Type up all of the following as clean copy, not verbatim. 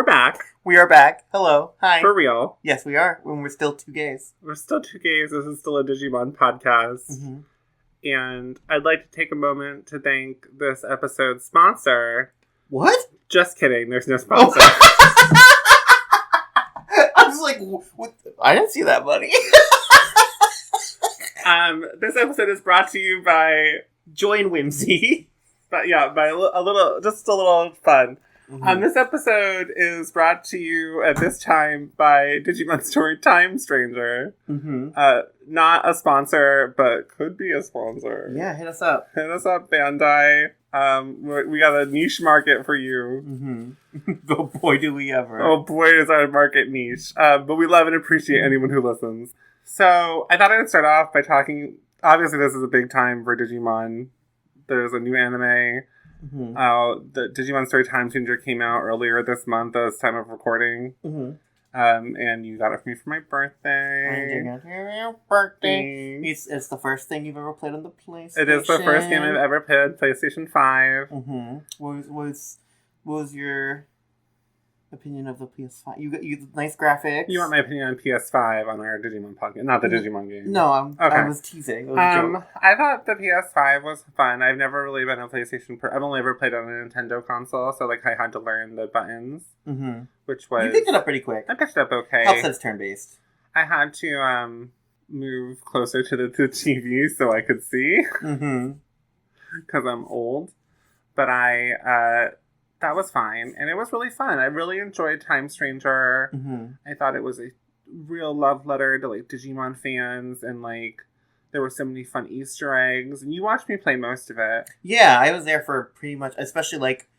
back. We are back. Hello. Hi. For real. Yes, we are. When we're still two gays. We're still two gays. This is still a Digimon podcast. Mm-hmm. And I'd like to take a moment to thank this episode's sponsor. What? Just kidding. There's no sponsor. I was like, what? I didn't see that money. This episode is brought to you by Joy and Whimsy. But yeah, by a little fun. Mm-hmm. This episode is brought to you at this time by Digimon Story Time Stranger. Mm-hmm. Not a sponsor, but could be a sponsor. Yeah, hit us up. Hit us up, Bandai. We got a niche market for you. Mm-hmm. Oh boy, do we ever. Oh boy, is our market niche. But we love and appreciate anyone who listens. So I thought I would start off by talking. Obviously, this is a big time for Digimon. There's a new anime. Mm-hmm. The Digimon Story Time Stranger came out earlier this month as time of recording. Mm-hmm. And you got it for me for my birthday. It's the first thing you've ever played on the PlayStation. It is the first game I've ever played, PlayStation 5. Mm-hmm. What was your opinion of the PS5? You nice graphics. You want my opinion on PS5 on our Digimon podcast, not the Digimon game. No, okay. I was teasing. It was a joke. I thought the PS5 was fun. I've never really been a PlayStation. I've only ever played on a Nintendo console, so like I had to learn the buttons, mm-hmm. which was you picked it up pretty quick. I picked it up okay. Helps that it's turn based. I had to move closer to the TV so I could see, because I'm old. But that was fine, and it was really fun. I really enjoyed Time Stranger. Mm-hmm. I thought it was a real love letter to like Digimon fans, and like there were so many fun Easter eggs. And you watched me play most of it. Yeah, I was there for pretty much, especially like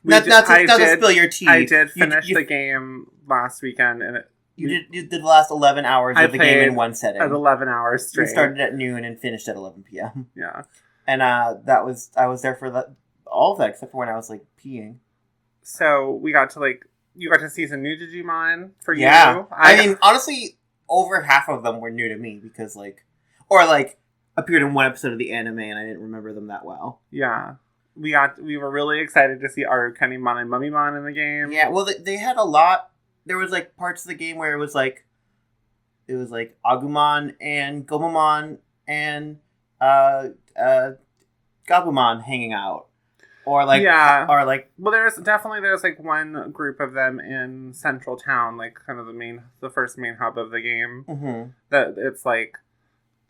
not to spill your tea. I did finish the game last weekend, and you did the last 11 hours of the game in one setting. At 11 hours straight. We started at noon and finished at 11 p.m. Yeah, and I was there for all of that except for when I was like peeing. So you got to see some new Digimon for you. Yeah, I mean honestly, over half of them were new to me because or appeared in one episode of the anime and I didn't remember them that well. Yeah, we were really excited to see Arukenimon and Mummymon in the game. Yeah, well they had a lot. There was parts of the game where it was Agumon and Gomamon and Gabumon hanging out. Well, there's one group of them in Central Town, like kind of the first main hub of the game. Mm-hmm. That it's like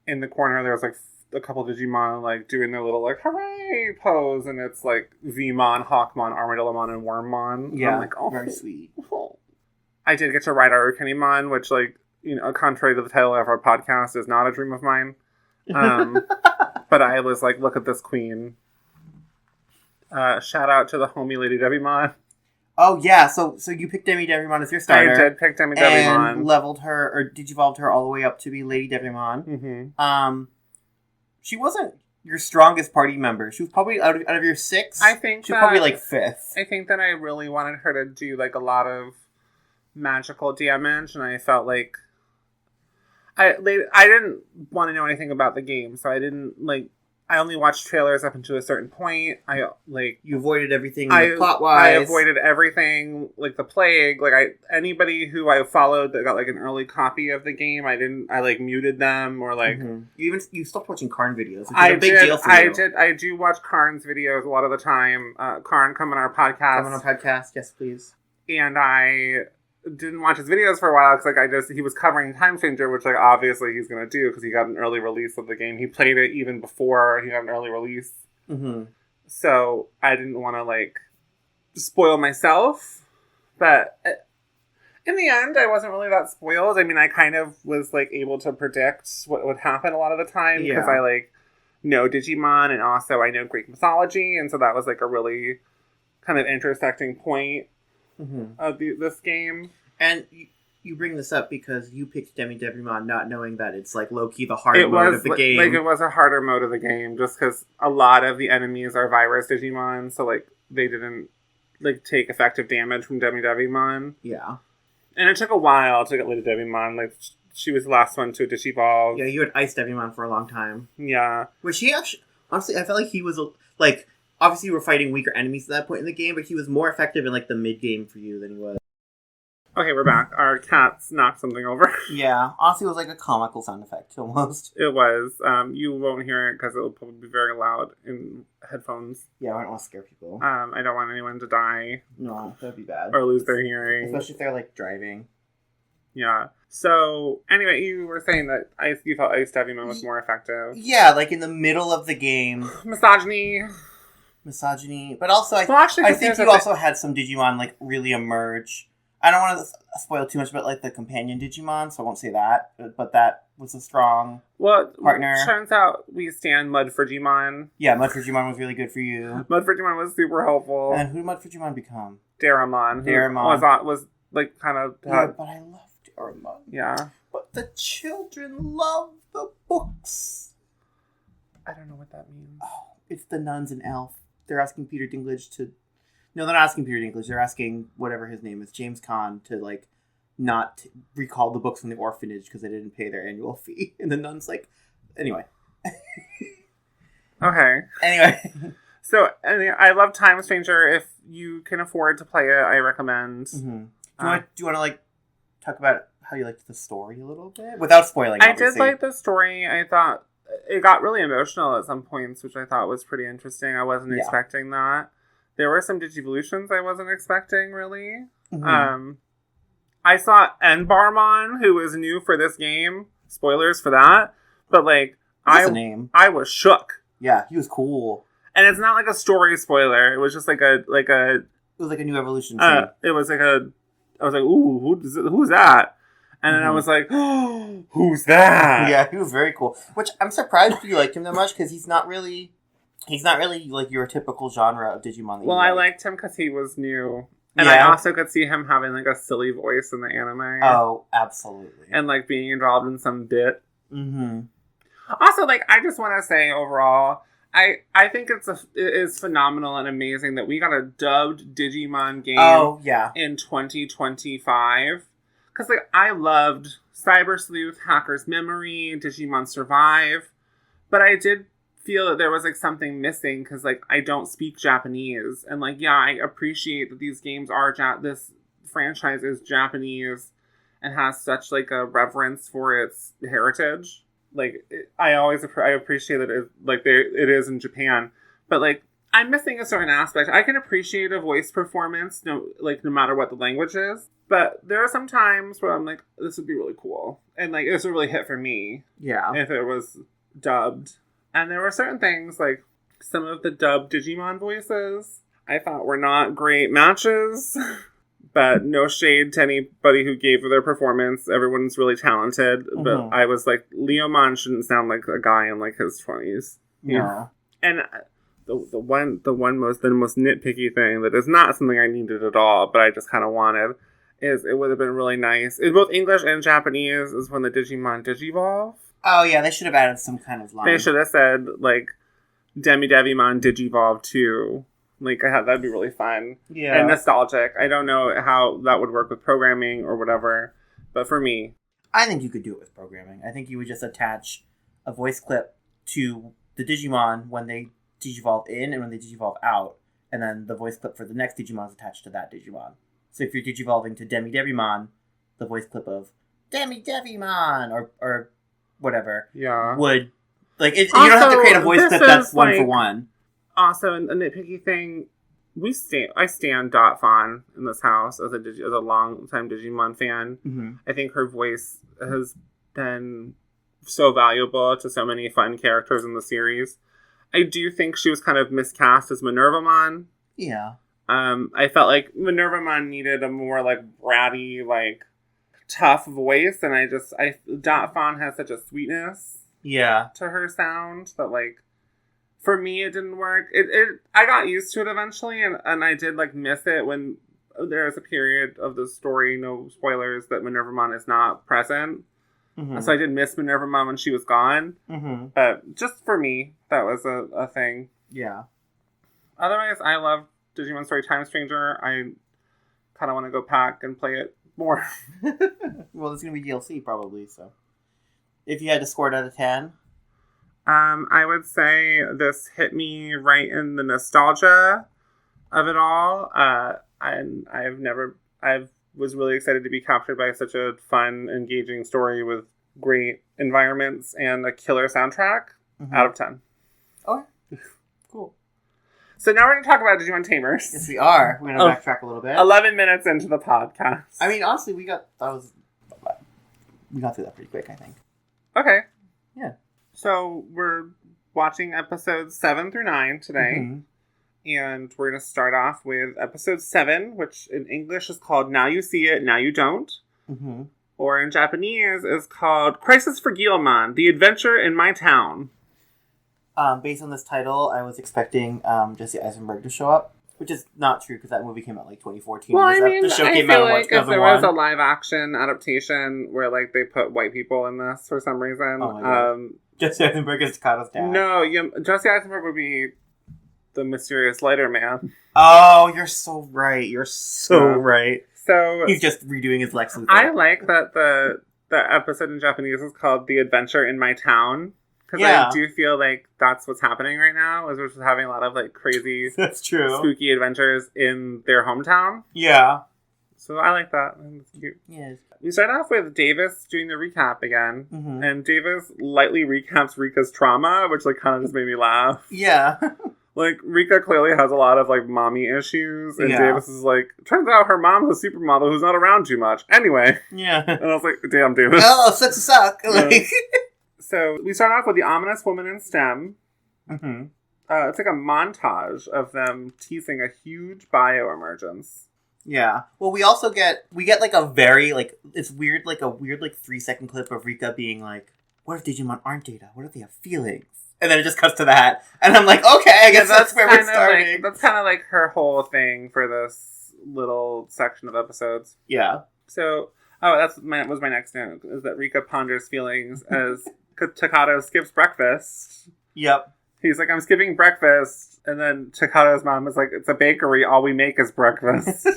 in the corner. There's like a couple Digimon doing their little hooray pose, and it's like Vmon, Hawkmon, Armadillomon, and Wormmon. Yeah, I'm like, oh, very sweet. I did get to ride Arukenimon, which contrary to the title of our podcast, is not a dream of mine. But I was like, look at this queen. Shout out to the homie Lady Devimon. Oh yeah, so you picked Demi Devimon as your starter. I did pick Demi Devimon. And leveled her, or digivolved her all the way up to be Lady Devimon. Mm-hmm. She wasn't your strongest party member. She was probably out of your 6. I think she was probably 5th. I think that I really wanted her to do a lot of magical damage, and I felt like I didn't want to know anything about the game, so I didn't I only watched trailers up until a certain point. You avoided everything plot-wise. I avoided everything the plague. Anybody who I followed that got an early copy of the game, I muted them or You stopped watching Karn videos. Which is a big deal for you. I do watch Karn's videos a lot of the time. Karn, come on our podcast. Come on our podcast, yes please. And I didn't watch his videos for a while because he was covering Time Stranger, which obviously he's going to do because he got an early release of the game. He played it even before he got an early release. Mm-hmm. So I didn't want to spoil myself, but in the end I wasn't really that spoiled. I mean, I kind of was able to predict what would happen a lot of the time because I know Digimon and also I know Greek mythology, and so that was a really kind of intersecting point of this game. And you bring this up because you picked Demi Devimon not knowing that it's low-key the harder mode of the game. It was a harder mode of the game just because a lot of the enemies are virus Digimon, so they didn't take effective damage from Demi Devimon. Yeah. And it took a while to get Lady Devimon. She was the last one to digivolve. Yeah, you had Ice Devimon for a long time. Yeah. Where she actually, honestly, I felt like he was obviously you were fighting weaker enemies at that point in the game, but he was more effective in, like, the mid-game for you than he was. Okay, we're back. Our cats knocked something over. Yeah, honestly, it was like a comical sound effect, almost. It was. You won't hear it because it will probably be very loud in headphones. Yeah, I don't want to scare people. I don't want anyone to die. No, that'd be bad. Or lose their hearing. Especially if they're, like, driving. Yeah. So, anyway, you were saying that you felt Ice Devimon was more effective. Yeah, like in the middle of the game. Misogyny. But also, I think you also had some Digimon, like, really emerge. I don't want to spoil too much about, like, the companion Digimon, so I won't say that. But that was a strong partner. Turns out we stand Mudfrigimon. Yeah, Mudfrigimon was really good for you. Mudfrigimon was super helpful. And who did Mudfrigimon become? Daramon. Was like, kind of... Yeah, but I love Daramon. Yeah. But the children love the books. I don't know what that means. Oh, it's the nuns and Elf. They're asking Peter Dinklage to... No, they're not asking Peter Dinklage. They're asking whatever his name is, James Caan, to, like, not recall the books from the orphanage because they didn't pay their annual fee. And the nun's like... Anyway. Okay. Anyway. So, I love Time Stranger. If you can afford to play it, I recommend. Mm-hmm. Do you want to, like, talk about how you liked the story a little bit? Without spoiling, obviously. I did like the story. I thought it got really emotional at some points, which I thought was pretty interesting. I wasn't expecting that. There were some Digivolutions I wasn't expecting, really. Mm-hmm. I saw Enbarmon, who was new for this game. Spoilers for that. But, like, That's a name. I was shook. Yeah, he was cool. And it's not like a story spoiler. It was just like a... It was like a new evolution scene. It was like a... I was like, ooh, who's that? And then I was like, oh, who's that? Yeah, he was very cool. Which, I'm surprised you liked him that much, because he's not really, like, your typical genre of Digimon. Well, I liked him because he was new. And I also could see him having, like, a silly voice in the anime. Oh, absolutely. And, like, being involved in some bit. Mm-hmm. Also, like, I just want to say, overall, I think it is phenomenal and amazing that we got a dubbed Digimon game in 2025. Because, like, I loved Cyber Sleuth, Hacker's Memory, Digimon Survive. But I did feel that there was, like, something missing because, like, I don't speak Japanese. And, like, yeah, I appreciate that these games are... this franchise is Japanese and has such, like, a reverence for its heritage. Like, I appreciate that it is in Japan. But, like, I'm missing a certain aspect. I can appreciate a voice performance, no matter what the language is. But there are some times where I'm like, this would be really cool. And, like, this would really hit for me. Yeah. If it was dubbed. And there were certain things, like, some of the dubbed Digimon voices I thought were not great matches. But no shade to anybody who gave their performance. Everyone's really talented. Mm-hmm. But I was like, Leomon shouldn't sound like a guy in, like, his 20s. Yeah. And the most nitpicky thing that is not something I needed at all, but I just kind of wanted, is it would have been really nice. In both English and Japanese is when the Digimon Digivolve. Oh, yeah, they should have added some kind of line. They should have said, like, Devimon Digivolve 2. Like, that'd be really fun. Yeah. And nostalgic. I don't know how that would work with programming or whatever, but for me... I think you could do it with programming. I think you would just attach a voice clip to the Digimon when they Digivolve in and when they Digivolve out, and then the voice clip for the next Digimon is attached to that Digimon. So if you're Digivolving to Devimon, the voice clip of Devimon or whatever would... Like, you don't have to create a voice clip that's one for one. Also, a nitpicky thing, I stand Dot Fawn in this house as a long-time Digimon fan. Mm-hmm. I think her voice has been so valuable to so many fun characters in the series. I do think she was kind of miscast as Minervamon. Yeah. I felt like Minervamon needed a more, like, bratty, like, tough voice, and Dot Fawn has such a sweetness to her sound that, like, for me, it didn't work. I got used to it eventually, and I did, like, miss it when there's a period of the story, no spoilers, that Minervamon is not present. Mm-hmm. So I did miss Minervamon when she was gone. Mm-hmm. But just for me, that was a thing. Yeah. Otherwise, I love Digimon Story Time Stranger. I kind of want to go back and play it more. Well, there's going to be DLC, probably, so. If you had to score it out of 10... I would say this hit me right in the nostalgia of it all. And I was really excited to be captured by such a fun, engaging story with great environments and a killer soundtrack. Out of 10. Okay. Cool. So now we're going to talk about Digimon Tamers. Yes, we are. We're going to backtrack a little bit. 11 minutes into the podcast. I mean, honestly, we got through that pretty quick, I think. Okay. Yeah. So we're watching episodes 7 through 9 today. And we're going to start off with episode 7, which in English is called Now You See It, Now You Don't. Or in Japanese is called Crisis for Guilmon, The Adventure in My Town. Based on this title, I was expecting Jesse Eisenberg to show up, which is not true because that movie came out like 2014. Well, I mean, the show I came feel out like if there was a live action adaptation where like they put white people in this for some reason. Oh my God. Jesse Eisenberg is Takado's dad. No, Jesse Eisenberg would be the mysterious lighter man. Oh, you're so right. You're so right. So he's just redoing his Lex Luthor. I like that the episode in Japanese is called The Adventure in My Town. Because I do feel like that's what's happening right now, is we're just having a lot of like crazy, that's true, spooky adventures in their hometown. Yeah. So I like that. It's cute. Yes. We start off with Davis doing the recap again. And Davis lightly recaps Rika's trauma, which like kind of just made me laugh. Yeah. Like, Rika clearly has a lot of, like, mommy issues, and Davis is like, turns out her mom's a supermodel who's not around too much. Anyway. Yeah. And I was like, damn, Davis. Oh, such a suck. Like... So, we start off with the ominous woman in STEM. It's like a montage of them teasing a huge bioemergence. Yeah. Well, we also get like a very, like, it's weird, like a weird, like, 3-second clip of Rika being like, what if Digimon aren't data? What if they have feelings? And then it just cuts to that. And I'm like, okay, I guess that's where we're starting. That's kind of like her whole thing for this little section of episodes. Yeah. So, was my next note, is that Rika ponders feelings as Takado skips breakfast. Yep. He's like, I'm skipping breakfast. And then Takado's mom is like, it's a bakery. All we make is breakfast.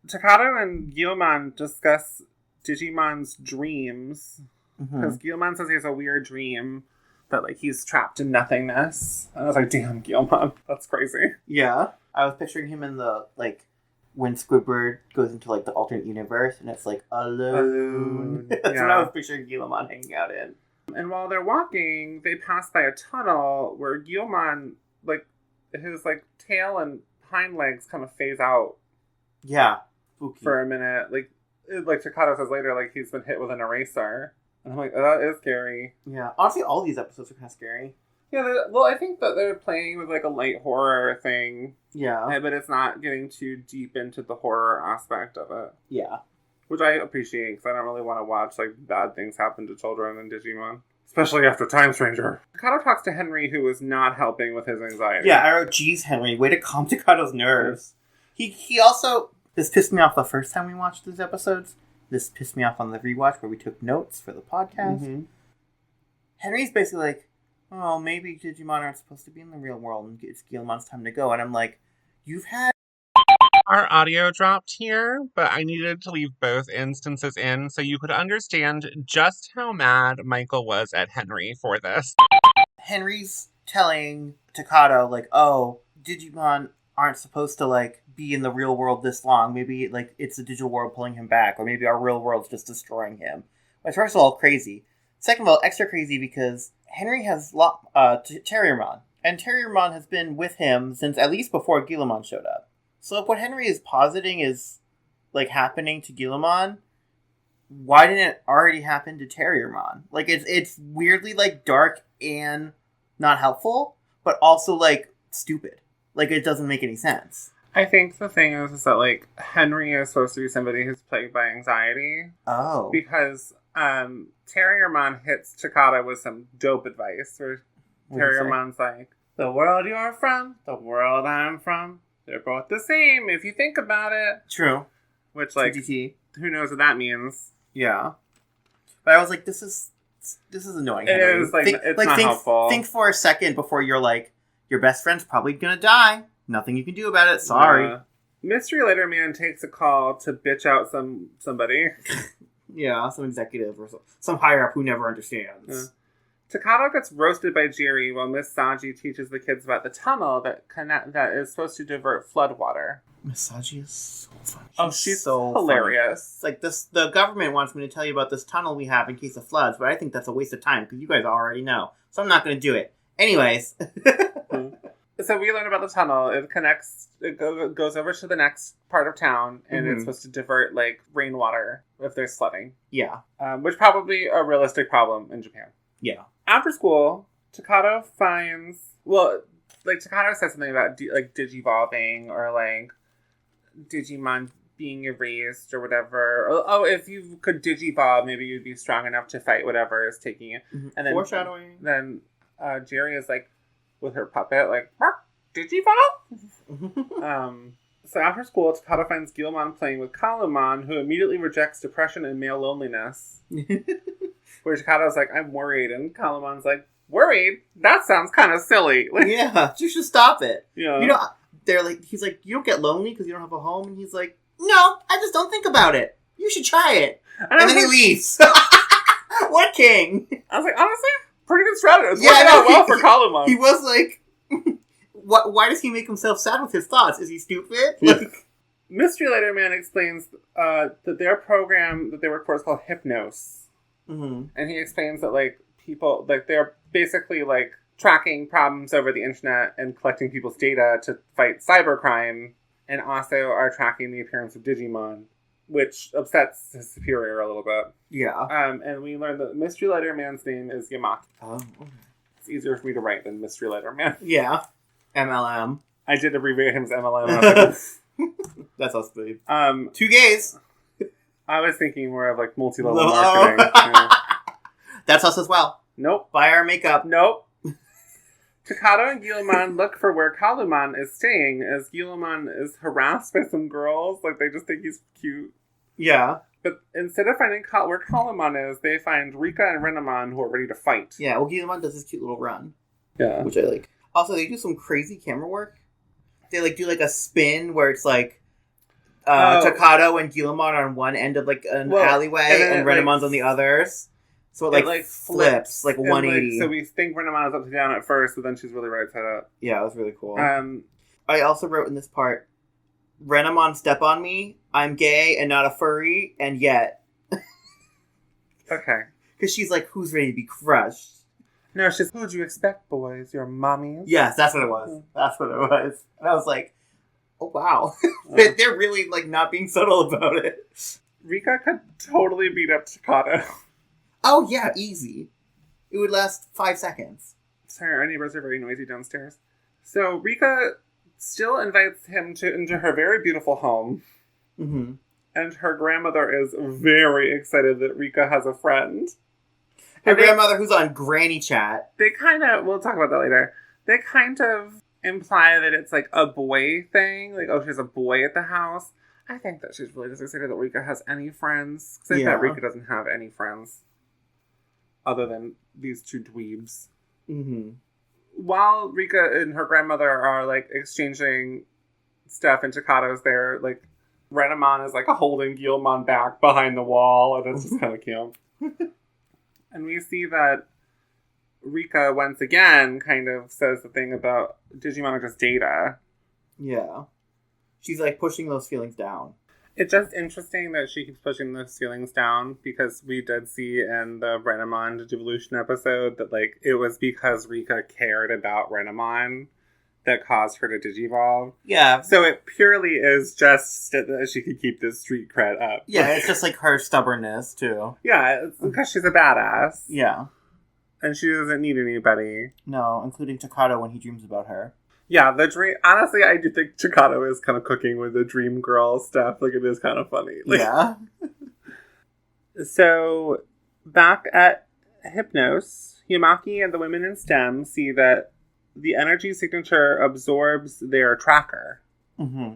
Takado and Guilmon discuss Digimon's dreams. Because Guilmon says he has a weird dream that, like, he's trapped in nothingness. And I was like, damn, Guilmon, that's crazy. Yeah. I was picturing him in the, like, when Squidward goes into, like, the alternate universe, and it's, like, alone. That's what I was picturing Guilmon hanging out in. And while they're walking, they pass by a tunnel where Guilmon, like, his, like, tail and hind legs kind of phase out. Yeah. Spooky. For a minute. Like Takado says later, like, he's been hit with an eraser. And I'm like, oh, that is scary. Yeah. Honestly, all these episodes are kind of scary. Yeah, well, I think that they're playing with, like, a light horror thing. Yeah. But it's not getting too deep into the horror aspect of it. Yeah. Which I appreciate, because I don't really want to watch, like, bad things happen to children in Digimon. Especially after Time Stranger. Takado talks to Henry, who is not helping with his anxiety. Yeah, I wrote, geez, Henry, way to calm Takado's nerves. He also... This pissed me off the first time we watched these episodes. This pissed me off on the rewatch where we took notes for the podcast. Henry's basically like, oh, maybe Digimon aren't supposed to be in the real world and it's Guilmon's time to go. And I'm like, you've had... Our audio dropped here, but I needed to leave both instances in so you could understand just how mad Michael was at Henry for this. Henry's telling Takado, like, oh, Digimon aren't supposed to, like, be in the real world this long. Maybe, like, it's the digital world pulling him back, or maybe our real world's just destroying him. Which, first of all, crazy. Second of all, extra crazy because Henry has Terriermon, and Terriermon has been with him since at least before Guilmon showed up. So if what Henry is positing is, like, happening to Guilmon, why didn't it already happen to Terriermon? Like, it's weirdly, like, dark and not helpful, but also, like, stupid. Like, it doesn't make any sense. I think the thing is that, like, Henry is supposed to be somebody who's plagued by anxiety. Oh. Because Terriermon hits Takado with some dope advice, where Terriermon's like, the world you're from, the world I'm from, they're both the same if you think about it. True. Which, like, TGT. Who knows what that means. Yeah. But I was like, this is annoying. It Henry. is, like, it's not helpful. Think for a second before you're like, your best friend's probably gonna die. Nothing you can do about it. Sorry. Yeah. Mystery Lighter Man takes a call to bitch out somebody. Yeah, some executive or some higher up who never understands. Takato gets roasted by Jerry while Miss Saji teaches the kids about the tunnel that is supposed to divert floodwater. Miss Saji is so funny. She's so hilarious. Funny. Like the government wants me to tell you about this tunnel we have in case of floods, but I think that's a waste of time because you guys already know. So I'm not going to do it. Anyways. So we learn about the tunnel. It connects. It goes over to the next part of town, and it's supposed to divert like rainwater if there's flooding. Yeah, which probably a realistic problem in Japan. Yeah. After school, Takato finds Takato says something about digivolving or like Digimon being erased or whatever. If you could digivolve, maybe you'd be strong enough to fight whatever is taking you. Mm-hmm. And then foreshadowing. Then Jerry is like, with her puppet, like, Digimon? So after school, Takato finds Guilmon playing with Kalumon, who immediately rejects depression and male loneliness. Where Takato's like, I'm worried, and Kalumon's like, worried? That sounds kind of silly. Like, yeah, you should stop it. Yeah. You know, he's like, you don't get lonely because you don't have a home? And he's like, no, I just don't think about it. You should try it. And then he leaves. What king? I was like, honestly? Pretty good strategy. It's working out well for Kalumon. He was like, why does he make himself sad with his thoughts? Is he stupid? Like, Mystery Lighter Man explains that their program that they work for is called Hypnos. Mm-hmm. And he explains that, like, people, like, they're basically, like, tracking problems over the internet and collecting people's data to fight cybercrime, and also are tracking the appearance of Digimon, which upsets his superior a little bit. Yeah. And we learned that Mystery Lighter Man's name is Yamaki. Oh, okay. It's easier for me to write than Mystery Lighter Man. Yeah. MLM. I did abbreviate him as MLM. And I was like, that's us, babe. 2 gays. I was thinking more of like multi-level marketing. Yeah. That's us as well. Nope. Buy our makeup. Nope. Takato and Guilmon look for where Kalumon is staying, as Guilmon is harassed by some girls. Like, they just think he's cute. Yeah. But instead of finding where Kalumon is, they find Rika and Renamon, who are ready to fight. Yeah, well, Guilmon does this cute little run. Yeah. Which I like. Also, they do some crazy camera work. They, like, do, like, a spin where it's, like, Takato and Guilmon are on one end of, like, an alleyway, and Renamon's on the others. So it, like flips, like 180. So we think Renamon is upside down at first, but then she's really right side up. Yeah, it was really cool. I also wrote in this part, Renamon step on me, I'm gay and not a furry, and yet. Okay. Because she's like, who's ready to be crushed? No, she's, who'd you expect, boys? Your mommies? Yes, that's what it was. That's what it was. And I was like, oh, wow. They're really, like, not being subtle about it. Rika could totally beat up Takato. Oh, yeah, easy. It would last 5 seconds. Sorry, our neighbors are very noisy downstairs. So Rika still invites him into her very beautiful home. Mm-hmm. And her grandmother is very excited that Rika has a friend. Her grandmother who's on granny chat. They kind of, we'll talk about that later. They kind of imply that it's like a boy thing. Like, oh, she's a boy at the house. I think that she's really just excited that Rika has any friends. Because I bet Rika doesn't have any friends. Other than these two dweebs. Mm-hmm. While Rika and her grandmother are, like, exchanging stuff and Takato's there, like, Renamon is, like, holding Guilmon back behind the wall, and it's just kind of cute. And we see that Rika, once again, kind of says the thing about Digimon are just data. Yeah. She's, like, pushing those feelings down. It's just interesting that she keeps pushing those feelings down, because we did see in the Renamon Digivolution episode that, like, it was because Rika cared about Renamon that caused her to digivolve. Yeah. So it purely is just that she could keep this street cred up. Yeah, it's just, like, her stubbornness, too. Yeah, it's because she's a badass. Yeah. And she doesn't need anybody. No, including Takato when he dreams about her. Yeah, the dream. Honestly, I do think Takato is kind of cooking with the dream girl stuff. Like, it is kind of funny. Like, yeah. So, back at Hypnos, Yamaki and the women in STEM see that the energy signature absorbs their tracker. Mm-hmm.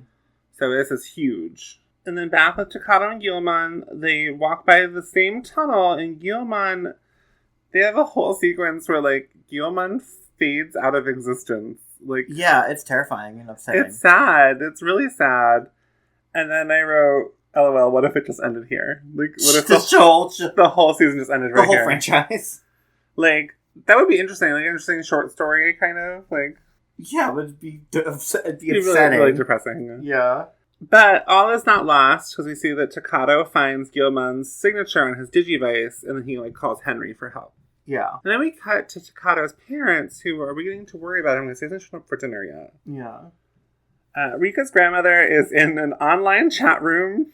So this is huge. And then back with Takato and Guilmon, they walk by the same tunnel, and Guilmon, they have a whole sequence where, like, Guilmon fades out of existence. Like, yeah, it's terrifying and upsetting. It's sad. It's really sad. And then I wrote, LOL, what if it just ended here? Like, what if the whole season just ended right here? The whole franchise. Like, That would be interesting. Like, an interesting short story, kind of. Like... Yeah, it would be upsetting. Really, really depressing. Yeah. But all is not lost, because we see that Takato finds Guilmon's signature on his Digivice, and then he, like, calls Henry for help. Yeah. And then we cut to Takato's parents, who are beginning to worry about him because he hasn't shown up for dinner yet. Yeah. Rika's grandmother is in an online chat room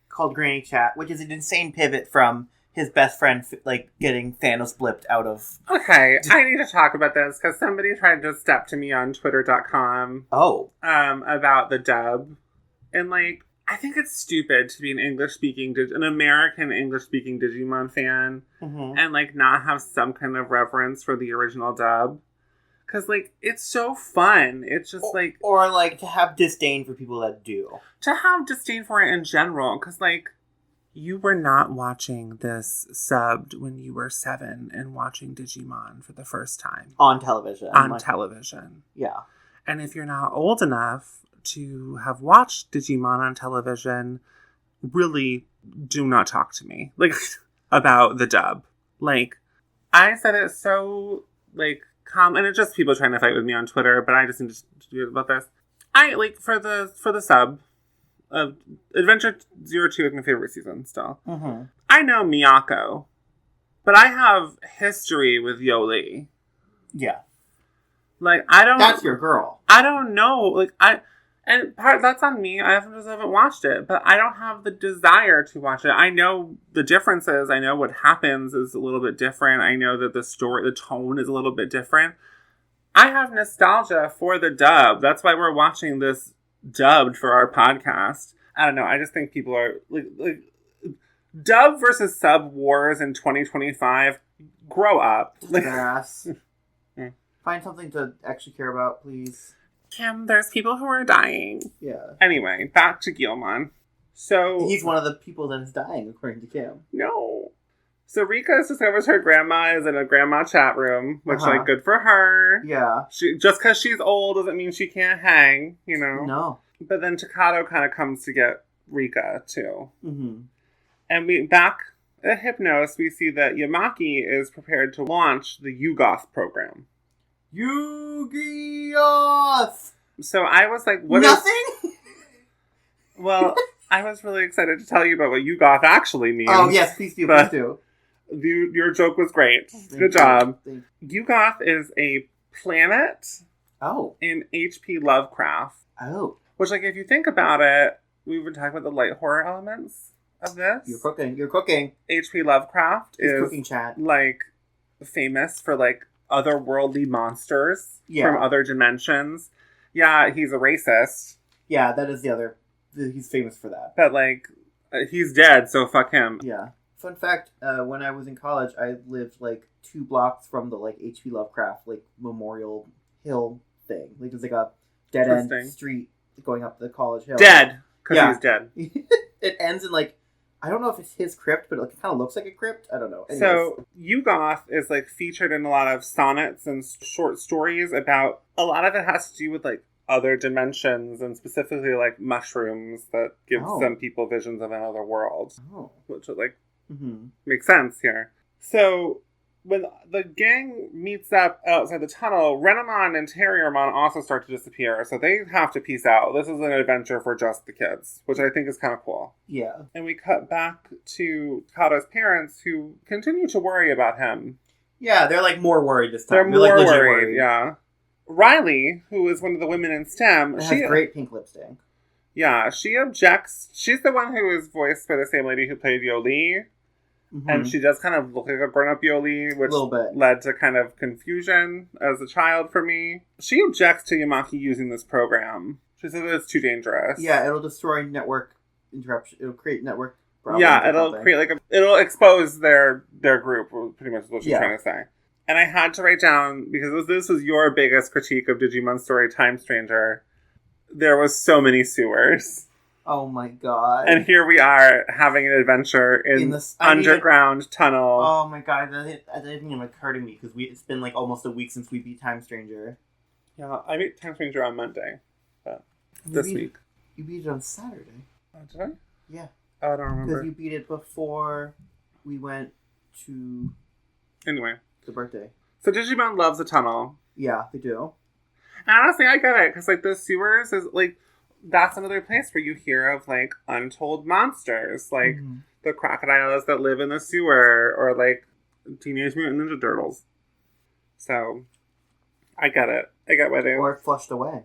called Granny Chat, which is an insane pivot from his best friend, like, getting Thanos blipped out of... Okay, I need to talk about this, because somebody tried to step to me on Twitter.com. Oh. About the dub. And, like, I think it's stupid to be an American English-speaking Digimon fan, and, like, not have some kind of reverence for the original dub. Because, like, it's so fun. It's just, like... Or, like, to have disdain for people that do. To have disdain for it in general. Because, like, you were not watching this subbed when you were 7 and watching Digimon for the first time. On television. Television. Yeah. And if you're not old enough to have watched Digimon on television, really do not talk to me, like, about the dub. Like, I said it so, like, and it's just people trying to fight with me on Twitter, but I just need to do about this. I, like, for the sub of Adventure 02 is my favorite season still. I know Miyako, but I have history with Yoli. Yeah. Like, I don't... That's your girl. I don't know. Like, that's on me. I just haven't watched it. But I don't have the desire to watch it. I know the differences. I know what happens is a little bit different. I know that the tone is a little bit different. I have nostalgia for the dub. That's why we're watching this dubbed for our podcast. I don't know. I just think people are... like dub versus sub wars in 2025. Grow up. Yes. Find something to actually care about, please. Kim, there's people who are dying. Yeah. Anyway, back to Guilmon. So... He's one of the people that is dying, according to Kim. No. So Rika discovers her grandma is in a grandma chat room, which, like, good for her. Yeah. Just because she's old doesn't mean she can't hang, you know? No. But then Takato kind of comes to get Rika, too. And back at Hypnos, we see that Yamaki is prepared to launch the Yugoth program. Yu-Gi-Oh! So I was like, what Nothing? Well, I was really excited to tell you about what Yugoth actually means. Oh, yes, please do, please do. Your joke was great. Good job. Yugoth is a planet in HP Lovecraft. Oh. Which, like, if you think about it, we were talking about the light horror elements of this. You're cooking. HP Lovecraft is, cooking chat. Like, famous for, like, otherworldly monsters from other dimensions. Yeah, he's a racist. Yeah, that is the other. He's famous for that. But, like, he's dead, so fuck him. Yeah. Fun fact, when I was in college, I lived, like, 2 blocks from the, like, HP Lovecraft, like, Memorial Hill thing. Like, there's, like, a dead-end street going up the college hill. Dead! Because he's dead. It ends in, like, I don't know if it's his crypt, but it kind of looks like a crypt. I don't know. Anyways. So, Yugoth is, like, featured in a lot of sonnets and short stories about... A lot of it has to do with, like, other dimensions, and specifically, like, mushrooms that give some people visions of another world. Oh. Which, like, makes sense here. So, when the gang meets up outside the tunnel, Renamon and Terriermon also start to disappear, so they have to peace out. This is an adventure for just the kids, which I think is kind of cool. Yeah. And we cut back to Takato's parents, who continue to worry about him. Yeah, they're, like, more worried this time. They're more like, worried, yeah. Riley, who is one of the women in STEM... She has great pink lipstick. Yeah, she objects. She's the one who is voiced by the same lady who played Yoli. And she does kind of look like a grown-up Yoli, which led to kind of confusion as a child for me. She objects to Yamaki using this program. She says it's too dangerous. Yeah, it'll destroy network interruption. It'll create network problems. Yeah, it'll create it'll expose their group, pretty much is what she's trying to say. And I had to write down, because this was your biggest critique of Digimon Story Time Stranger, there was so many sewers. Oh my god. And here we are having an adventure in this underground tunnel. Oh my god, that didn't even occur to me, because it's been like almost a week since we beat Time Stranger. Yeah, I beat Time Stranger on Monday, but this week. You beat it on Saturday. Oh, did I? Yeah. Oh, I don't remember. Because you beat it before we went to... Anyway. The birthday. So Digimon loves a tunnel. Yeah, they do. And honestly, I get it, because, like, the sewers is, like, that's another place where you hear of, like, untold monsters, like the crocodiles that live in the sewer, or, like, Teenage Mutant Ninja Turtles. So, I get it. I get why they... Or flushed away.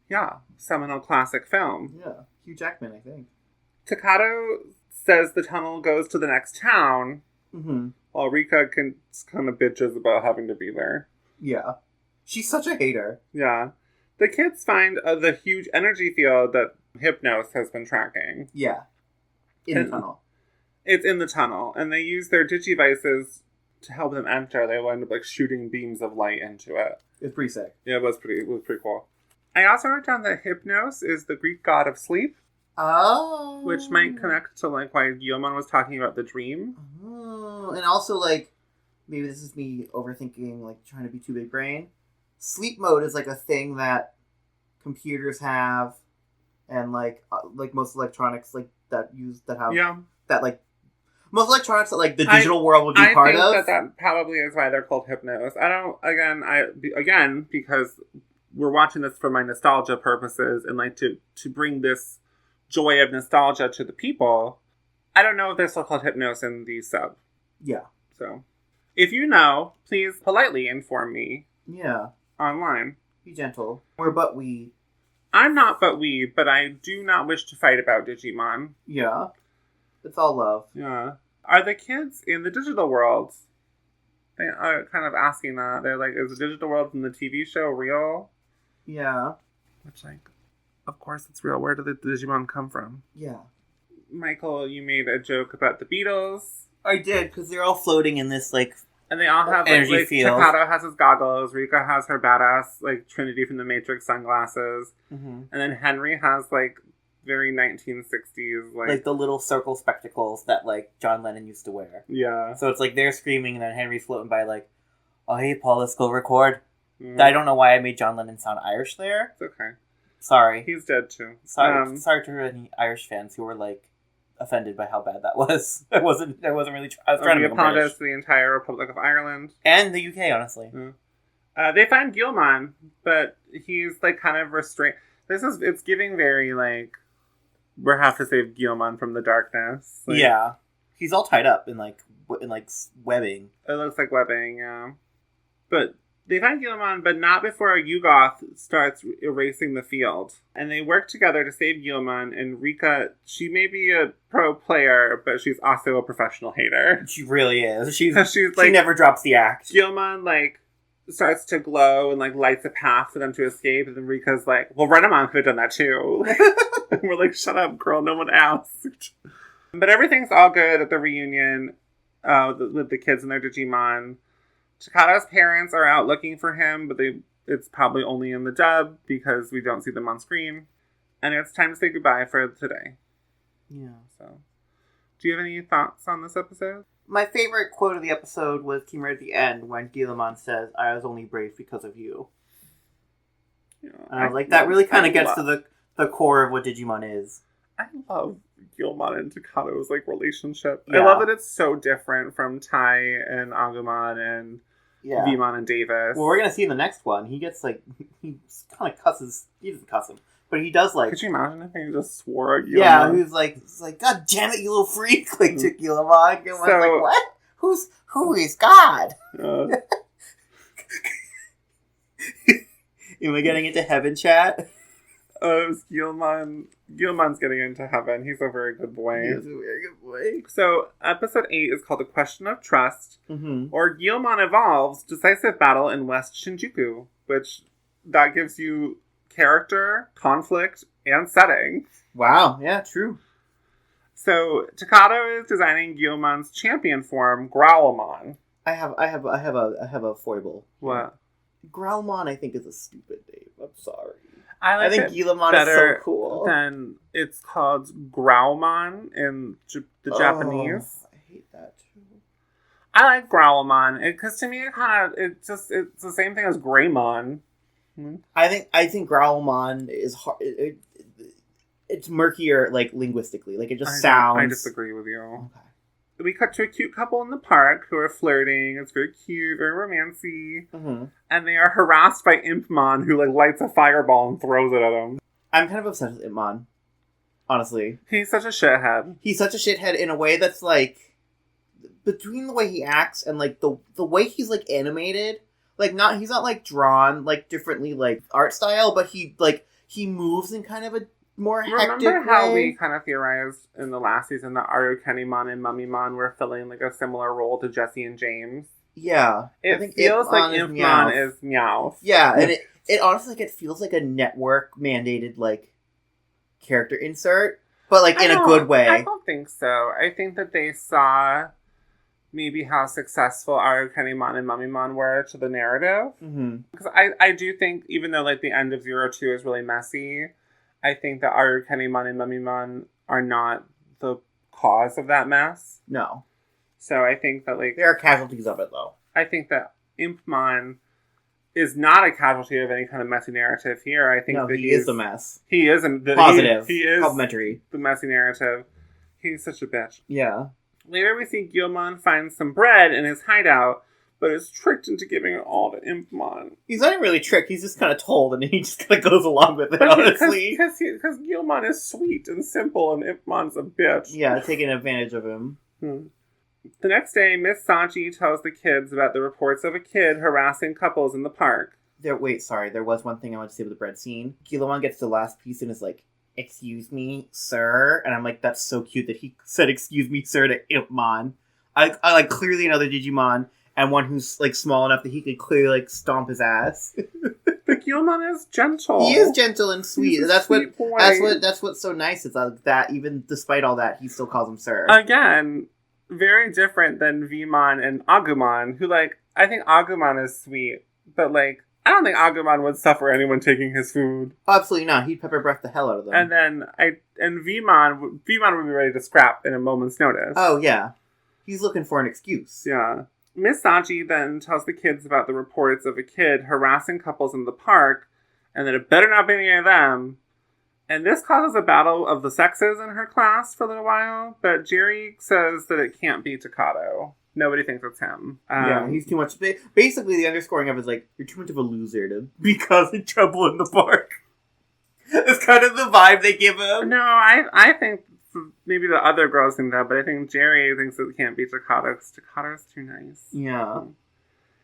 Yeah, seminal classic film. Yeah, Hugh Jackman, I think. Takato says the tunnel goes to the next town, while Rika kind of bitches about having to be there. Yeah. She's such a hater. Yeah. The kids find the huge energy field that Hypnos has been tracking. Yeah. In the tunnel. It's in the tunnel, and they use their digivices to help them enter. They wind up, like, shooting beams of light into it. It's pretty sick. Yeah, it was pretty cool. I also wrote down that Hypnos is the Greek god of sleep. Oh. Which might connect to, like, why Guilmon was talking about the dream. Oh. And also, like, maybe this is me overthinking, like, trying to be too big brain. Sleep mode is, like, a thing that computers have, and, like most electronics, like, that have... Yeah. That, like, most electronics that, like, the digital world would be part of. I think that probably is why they're called Hypnos. Again, because we're watching this for my nostalgia purposes, and, like, to bring this joy of nostalgia to the people, I don't know if they're still called Hypnos in the sub. Yeah. So, if you know, please politely inform me. Yeah. Online. Be gentle. We're but we. I'm not but we, but I do not wish to fight about Digimon. Yeah. It's all love. Yeah. Are the kids in the digital world? They are kind of asking that. They're like, is the digital world from the TV show real? Yeah. Which, like, of course it's real. Where did the Digimon come from? Yeah. Michael, you made a joke about the Beatles. I did, because they're all floating in this, like, and they all have, energy field. Takato has his goggles, Rika has her badass, like, Trinity from the Matrix sunglasses, and then Henry has, like, very 1960s, like the little circle spectacles that, like, John Lennon used to wear. Yeah. So it's like they're screaming, and then Henry's floating by, like, oh, hey, Paul, let's go record. I don't know why I made John Lennon sound Irish there. It's okay. Sorry. He's dead, too. Sorry to any Irish fans who were, like, offended by how bad that was. I wasn't really I was trying to make apologize to the entire Republic of Ireland. And the UK, honestly. They find Guilmon, but he's, like, kind of restrained. It's giving very, like, we have to save Guilmon from the darkness. Like, yeah. He's all tied up in webbing. It looks like webbing, yeah. But they find Guilmon, but not before Yugoth starts erasing the field. And they work together to save Guilmon, and Rika, she may be a pro player, but she's also a professional hater. She really is. She never drops the act. Guilmon, like, starts to glow and, like, lights a path for them to escape, and then Rika's like, well, Renamon could have done that too. And we're like, shut up, girl, no one asked. But everything's all good at the reunion with the kids and their Digimon. Chikata's parents are out looking for him, but it's probably only in the dub because we don't see them on screen. And it's time to say goodbye for today. Yeah. So, do you have any thoughts on this episode? My favorite quote of the episode came right at the end when Guilmon says, I was only brave because of you. Yeah, and I was like, that really kind of gets to the core of what Digimon is. I love Guilmon and Takato's, like, relationship. Yeah. I love that it's so different from Tai and Agumon and Vimon and Davis. Well, we're going to see in the next one, he gets, like, he kind of cusses, he doesn't cuss him, but he does, like... Could you imagine if he just swore at Guilmon? Yeah, he's like, God damn it, you little freak, like, to Guilmon. Guilmon's like, what? Who is God? Am I getting into heaven chat? It was Guilmon. Guilmon's getting into heaven. He's a very good boy. He's a very good boy. So, episode 8 is called The Question of Trust, or Guilmon Evolves, Decisive Battle in West Shinjuku, which that gives you character, conflict, and setting. Wow, yeah, true. So, Takato is designing Guilmon's champion form, Growlmon. I have a foible. What? Growlmon, I think, is a stupid name. I'm sorry. I think Guilmon is so cool. Then it's called Growlmon in the Japanese. I hate that too. I like Growlmon because to me it's the same thing as Greymon. I think Growlmon is hard. It's murkier, like, linguistically. Like, it just sounds. I disagree with you. Okay. we cut to a cute couple in the park who are flirting. It's very cute, very romancy. Mm-hmm. And they are harassed by Impmon, who like lights a fireball and throws it at them. I'm kind of obsessed with Impmon, honestly. He's such a shithead. He's such a shithead in a way that's like, between the way he acts and like the way he's like animated, like he's not like drawn like differently like art style, but he moves in kind of a more hectic Remember how way. we kind of theorized in the last season that Arukennimon and Mummymon were filling like a similar role to Jesse and James? Yeah. I think feels like Impmon is Meowth. Yeah, and it honestly like it feels like a network mandated like character insert, but like in a good way. I don't think so. I think that they saw maybe how successful Arukennimon and Mummymon were to the narrative. Because I do think, even though like the end of 02 is really messy, I think that Arukennimon and Mummymon are not the cause of that mess. No. So I think that like... They are casualties of it, though. I think that Impmon is not a casualty of any kind of messy narrative here. I think that he is the mess. He is... Positive. He is... Complimentary. The messy narrative. He's such a bitch. Yeah. Later we see Guilmon find some bread in his hideout, but is tricked into giving it all to Impmon. He's not really tricked, he's just kind of told, and he just kind of goes along with it, honestly. Because Guilmon is sweet and simple, and Impmon's a bitch. Yeah, taking advantage of him. The next day, Miss Sachi tells the kids about the reports of a kid harassing couples in the park. There was one thing I wanted to say with the bread scene. Guilmon gets the last piece and is like, "Excuse me, sir?" And I'm like, that's so cute that he said, "Excuse me, sir," to Impmon. I like clearly another Digimon, and one who's like small enough that he could clearly like stomp his ass. But Guilmon is gentle. He is gentle and sweet. That's sweet boy. That's what's so nice. Is that even despite all that, he still calls him sir. Again, very different than Vmon and Agumon, who like I think Agumon is sweet, but like I don't think Agumon would suffer anyone taking his food. Absolutely not. He'd pepper breath the hell out of them. And then Vmon would be ready to scrap in a moment's notice. Oh yeah, he's looking for an excuse. Yeah. Miss Sachi then tells the kids about the reports of a kid harassing couples in the park, and that it better not be any of them. And this causes a battle of the sexes in her class for a little while, but Jerry says that it can't be Takato. Nobody thinks it's him. Yeah, he's too much. Basically, the underscoring of it is like, you're too much of a loser to be causing trouble in the park. That's kind of the vibe they give him. No, I think maybe the other girls think that, but I think Jerry thinks it can't be Takato because Takato's too nice. Yeah.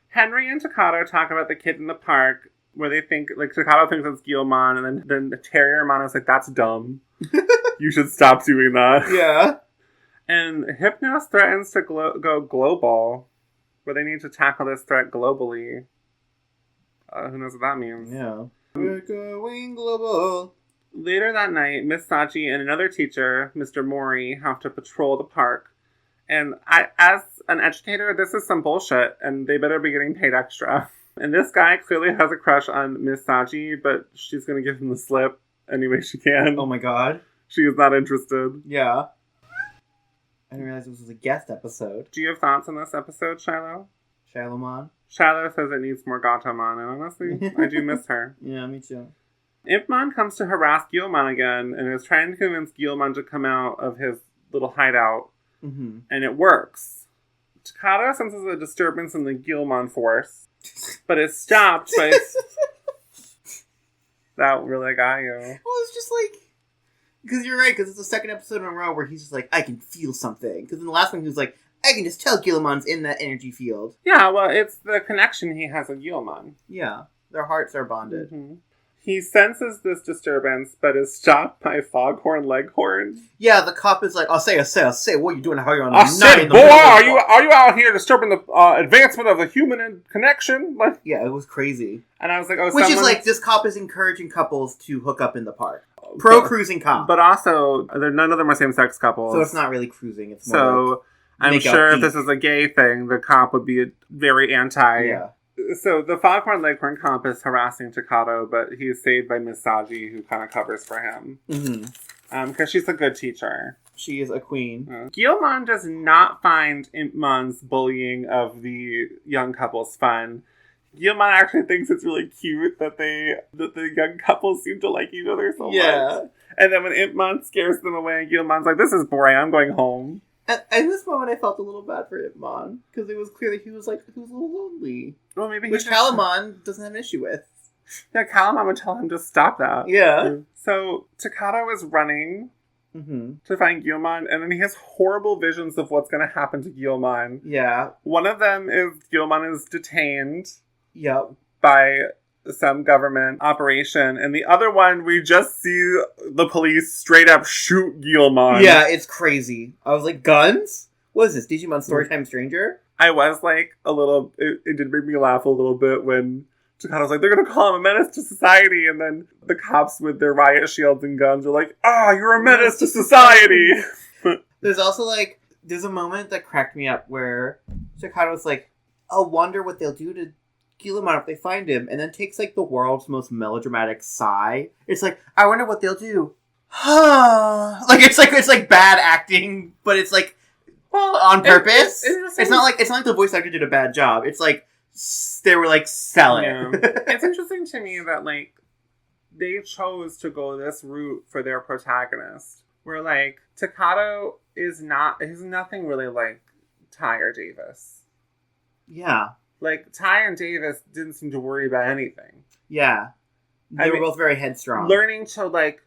Henry and Takato talk about the kid in the park, where they think, like, Takato thinks it's Guilmon, and then the Terriermon is like, that's dumb. You should stop doing that. Yeah. And Hypnos threatens to go global, where they need to tackle this threat globally. Who knows what that means? Yeah. We're going global. Later that night, Miss Sachi and another teacher, Mr. Mori, have to patrol the park. And as an educator, this is some bullshit, and they better be getting paid extra. And this guy clearly has a crush on Miss Sachi, but she's going to give him the slip any way she can. Oh my god. She is not interested. Yeah. I didn't realize this was a guest episode. Do you have thoughts on this episode, Shiloh? Shilomon? Shiloh says it needs more Gatomon, and honestly, I do miss her. Yeah, me too. Impmon comes to harass Guilmon again, and is trying to convince Guilmon to come out of his little hideout, and it works. Takato senses a disturbance in the Guilmon force, but is stopped by... That really got you. Well, it's just like... Because you're right, because it's the second episode in a row where he's just like, I can feel something. Because in the last one he was like, I can just tell Guilmon's in that energy field. Yeah, well, it's the connection he has with Guilmon. Yeah, their hearts are bonded. He senses this disturbance, but is stopped by Foghorn Leghorn. Yeah, the cop is like, I'll say, what are you doing? How are you on I said, boy, are you out here disturbing the advancement of the human connection? Like, yeah, it was crazy. And I was like, oh, which is like, this cop is encouraging couples to hook up in the park. Pro-cruising cop. But also, none of them are same-sex couples. So it's not really cruising. It's more like I'm sure if this is a gay thing, the cop would be very anti. Yeah. So the Foghorn Leghorn cop is harassing Takato, but he is saved by Miss Saji, who kind of covers for him. Because she's a good teacher. She is a queen. Guilmon does not find Impmon's bullying of the young couples fun. Guilmon actually thinks it's really cute that the young couples seem to like each other so much. And then when Impmon scares them away, Guilmon's like, this is boring, I'm going home. At this moment, I felt a little bad for Hitmon because it was clear that he was a little lonely. Well, maybe which Calamon doesn't have an issue with. Yeah, Calamon would tell him to stop that. Yeah. So Takato is running to find Guilmon, and then he has horrible visions of what's going to happen to Guilmon. Yeah. One of them is Guilmon is detained. Yep. By some government operation, and the other one we just see the police straight up shoot Guilmon. Yeah, it's crazy. I was like, guns? What is this, Digimon Story Time Stranger? I was like a little, it did make me laugh a little bit when Takato's like, they're gonna call him a menace to society, and then the cops with their riot shields and guns are like, you're a menace to society. There's also like, there's a moment that cracked me up where Takato's like, I'll wonder what they'll do to Guilmon if they find him, and then takes like the world's most melodramatic sigh. It's like, I wonder what they'll do. Like it's like bad acting, but it's like on purpose. It's not like the voice actor did a bad job. It's like they were like selling. Yeah. It's interesting to me that like they chose to go this route for their protagonist, where like Takato is nothing really like Ty or Davis. Yeah. Like, Ty and Davis didn't seem to worry about anything. Yeah. They were both very headstrong. Learning to, like,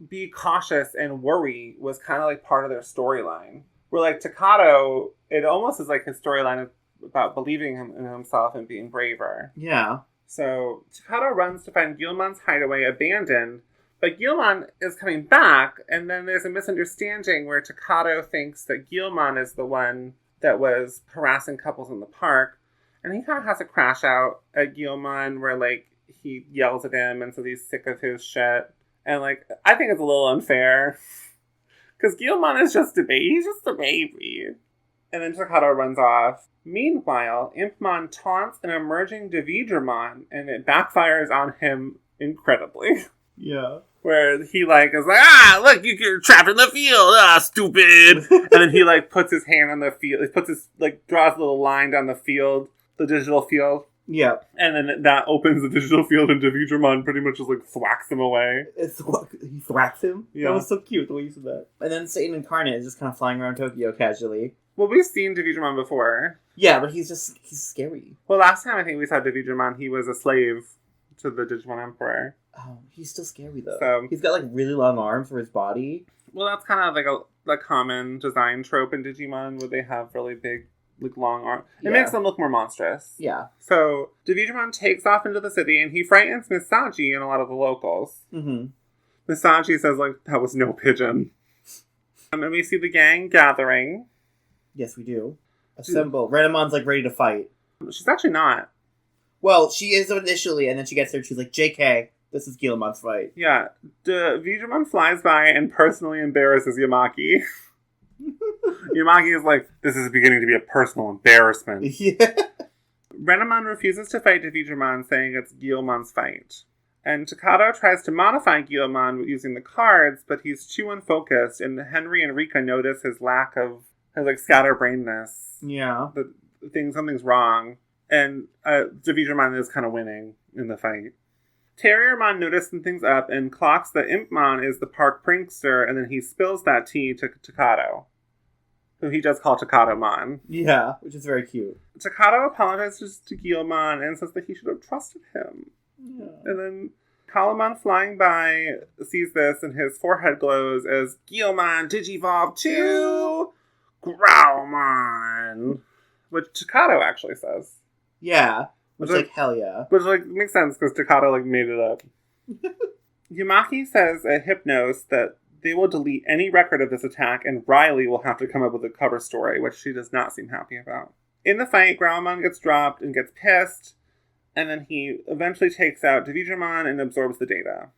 be cautious and worry was kind of, like, part of their storyline. Where, like, Takato, it almost is like his storyline about believing in himself and being braver. Yeah. So, Takato runs to find Guilmon's hideaway abandoned, but Guilmon is coming back, and then there's a misunderstanding where Takato thinks that Guilmon is the one that was harassing couples in the park. And he kind of has a crash out at Guilmon where, like, he yells at him and says he's sick of his shit. And, like, I think it's a little unfair. Because Guilmon is just a baby. He's just a baby. And then Takato runs off. Meanwhile, Impmon taunts an emerging Digimon, and it backfires on him incredibly. Yeah. Where he, like, is like, look, you're trapped in the field, stupid. And then he, like, puts his hand on the field. He puts his, like, draws a little line down the field. The digital field. Yeah. And then that opens the digital field and Digimon pretty much just like thwacks him away. He thwacks him? Yeah. That was so cute the way you said that. And then Satan Incarnate is just kind of flying around Tokyo casually. Well, we've seen Digimon before. Yeah, but he's scary. Well, last time I think we saw Digimon, he was a slave to the Digimon Emperor. Oh, he's still scary though. So, he's got like really long arms for his body. Well, that's kind of like a common design trope in Digimon where they have really big, like, long arms. It makes them look more monstrous. Yeah. So, Digimon takes off into the city, and he frightens Misagi and a lot of the locals. Mm-hmm. Misagi says, like, that was no pigeon. And we see the gang gathering. Yes, we do. Assemble. Renamon's, like, ready to fight. She's actually not. Well, she is initially, and then she gets there, and she's like, JK, this is Guilmon's fight. Yeah. Digimon flies by and personally embarrasses Yamaki. Yamaki is like, this is beginning to be a personal embarrassment. Yeah. Renamon refuses to fight Digimon, saying it's Guilmon's fight. And Takato tries to modify Guilmon using the cards, but he's too unfocused, and Henry and Rika notice his lack of, his, like, scatterbrainedness. Yeah. Something's wrong. And Digimon is kind of winning in the fight. Terriermon notices things up and clocks that Impmon is the park prankster, and then he spills that tea to Takato, who he does call Takatomon. Yeah, which is very cute. Takato apologizes to Guilmon and says that he should have trusted him. Yeah. And then Kalamon flying by sees this, and his forehead glows as Guilmon Digivolve to Growlmon, which Takato actually says. Yeah. Which, like, hell yeah. Which, like, makes sense, because Takato, like, made it up. Yamaki says at Hypnos that they will delete any record of this attack, and Riley will have to come up with a cover story, which she does not seem happy about. In the fight, Growlmon gets dropped and gets pissed, and then he eventually takes out Digimon and absorbs the data.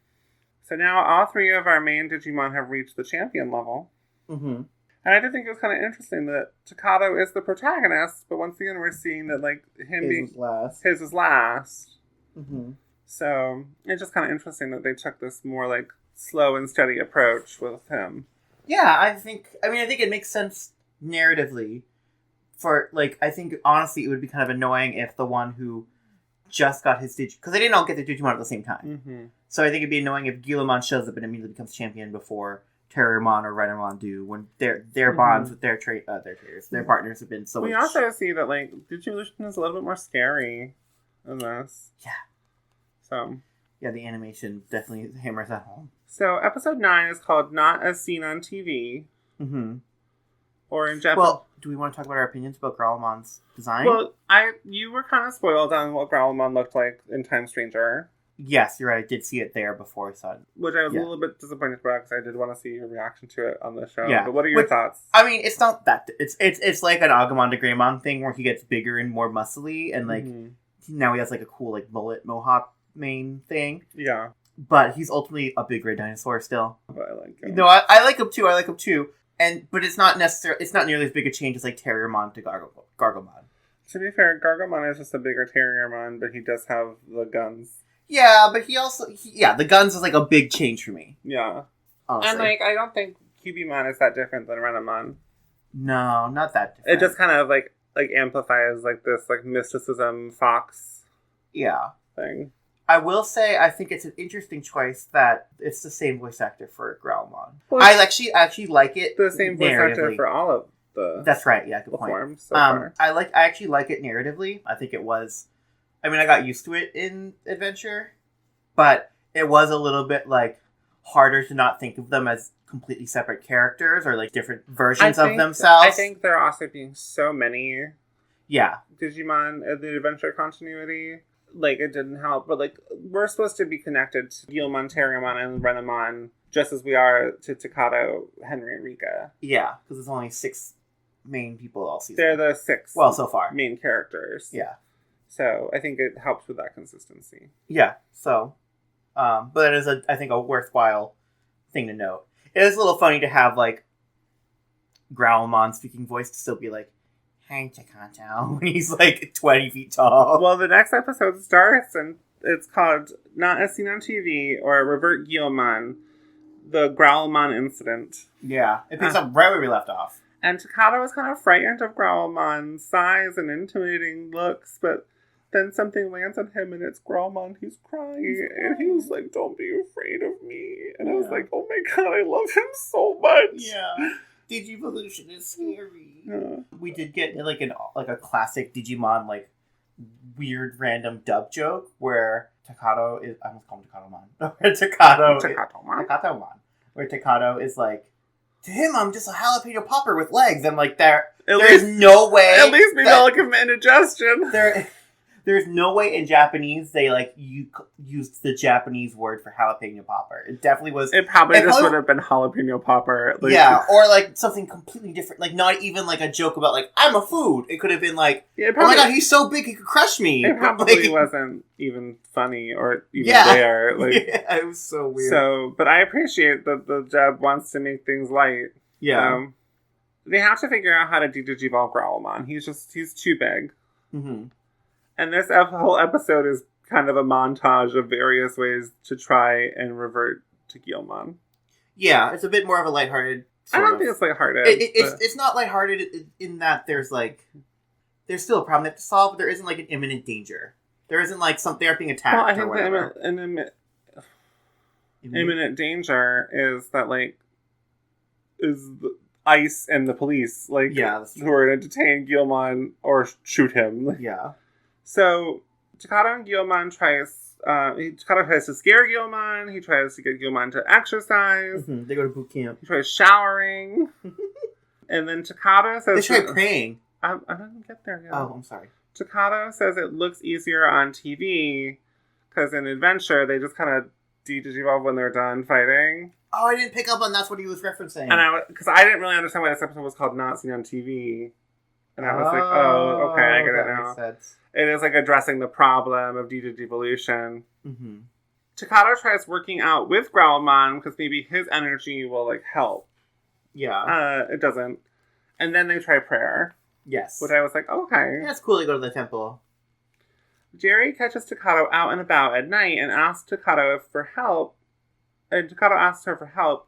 So now all three of our main Digimon have reached the champion level. Mm-hmm. And I did think it was kind of interesting that Takato is the protagonist, but once again we're seeing that, like, his is last. Mm-hmm. So it's just kind of interesting that they took this more, like, slow and steady approach with him. Yeah, I think it makes sense narratively. For, like, I think honestly it would be kind of annoying if the one who just got his because they didn't all get their Digimon at the same time. Mm-hmm. So I think it'd be annoying if Guilmon shows up and immediately becomes champion before Terriermon or Renamon do when their bonds with their partners have been so. We also see that like Digivolution is a little bit more scary than this. Yeah. So. Yeah, the animation definitely hammers that home. So episode 9 is called "Not as Seen on TV." Mm-hmm. Or in Japanese. Well, do we want to talk about our opinions about Growlimon's design? Well, you were kind of spoiled on what Growlimon looked like in Time Stranger. Yes, you're right. I did see it there before I saw it. Which I was a little bit disappointed about because I did want to see your reaction to it on the show. Yeah. But what are your thoughts? I mean, it's not that... It's like an Agumon to Greymon thing where he gets bigger and more muscly and like now he has like a cool like mullet mohawk mane thing. Yeah. But he's ultimately a big red dinosaur still. But I like him. No, I like him too. But it's not nearly as big a change as like Terriermon to Gargomon. To be fair, Gargomon is just a bigger Terriermon, but he does have the guns. Yeah, but he also... the guns is like a big change for me. Yeah. Honestly. And like, I don't think Cubimon is that different than Renamon. No, not that different. It just kind of like amplifies like this like mysticism fox thing. I will say I think it's an interesting choice that it's the same voice actor for Growlmon. Well, I actually like it. The same voice actor for all of the. That's right. Yeah, good point. Forms so far. I actually like it narratively. I think it was. I mean, I got used to it in Adventure, but it was a little bit like harder to not think of them as completely separate characters or like different versions of themselves. I think there are also being so many. Yeah. Digimon in the Adventure continuity. Like, it didn't help, but, like, we're supposed to be connected to Guilmon, Terriermon, and Renamon, just as we are to Takato, Henry, and Rika. Yeah, because there's only 6 main people all season. They're the 6 so far. main characters. Yeah. So, I think it helps with that consistency. Yeah, so. But it is, I think, a worthwhile thing to note. It is a little funny to have, like, Growlmon speaking voice to still be like, "Hey, Takato," when he's like 20 feet tall. Well, the next episode starts, and it's called Not As Seen on TV, or Revert Guilmon, the Growlmon Incident. Yeah, it picks up right where we left off. And Takato was kind of frightened of Growlmon's size and intimidating looks, but then something lands on him, and it's Growlmon. He's crying, and he was like, "Don't be afraid of me." And I was like, "Oh my god, I love him so much." Yeah. Digivolution is scary. Yeah. We did get like a classic Digimon like weird random dub joke where Takato is, I almost called him Takatomon. Where Takato is like, "To him, I'm just a jalapeno popper with legs." I'm like, there's no way. At least maybe I'll give him indigestion. There's no way in Japanese they like used the Japanese word for jalapeno popper. It definitely was. It probably would have been jalapeno popper. Like, yeah, or like something completely different. Like not even like a joke about like I'm a food. It could have been like, "Oh my god, he's so big he could crush me." It probably wasn't even funny or even there. Like, yeah, it was so weird. So, but I appreciate that the dub wants to make things light. Yeah, they have to figure out how to digivolve Growlmon. He's too big. Mm-hmm. And this whole episode is kind of a montage of various ways to try and revert to Guilmon. Yeah, it's a bit more of a lighthearted. I don't think it's lighthearted. It's not lighthearted in that there's still a problem they have to solve, but there isn't like an imminent danger. There isn't like something they're being attacked. Well, I think the imminent danger is that like is the ICE and the police who are going to detain Guilmon or shoot him. Yeah. So, Takato and Guilmon Takato tries to scare Guilmon. He tries to get Guilmon to exercise. Mm-hmm. They go to boot camp. He tries showering. And then Takato says... They try praying. I didn't get there yet. Oh, I'm sorry. Takato says it looks easier on TV because in Adventure, they just kind of digivolve when they're done fighting. Oh, I didn't pick up on that's what he was referencing. And because I didn't really understand why this episode was called Not Seen on TV. And I was like, oh, okay, I get it now. Makes sense. It is like addressing the problem of digivolution. Mm-hmm. Takato tries working out with Growlmon because maybe his energy will like help. Yeah. It doesn't. And then they try prayer. Yes. Which I was like, okay. Yeah, it's cool to go to the temple. Jerry catches Takato out and about at night and asks Takato for help. And Takato asks her for help,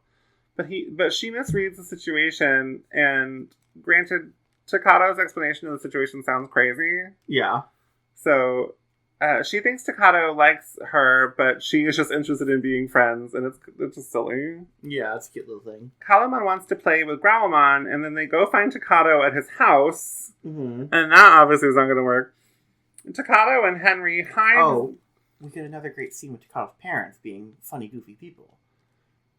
but she misreads the situation. And granted, Takato's explanation of the situation sounds crazy. Yeah. So She thinks Takato likes her, but she is just interested in being friends, and it's just silly. Yeah, it's a cute little thing. Kallamon wants to play with Growlmon, and then they go find Takato at his house, mm-hmm. and that obviously is not going to work. Takato and Henry hide... Oh, we get another great scene with Takato's parents being funny, goofy people.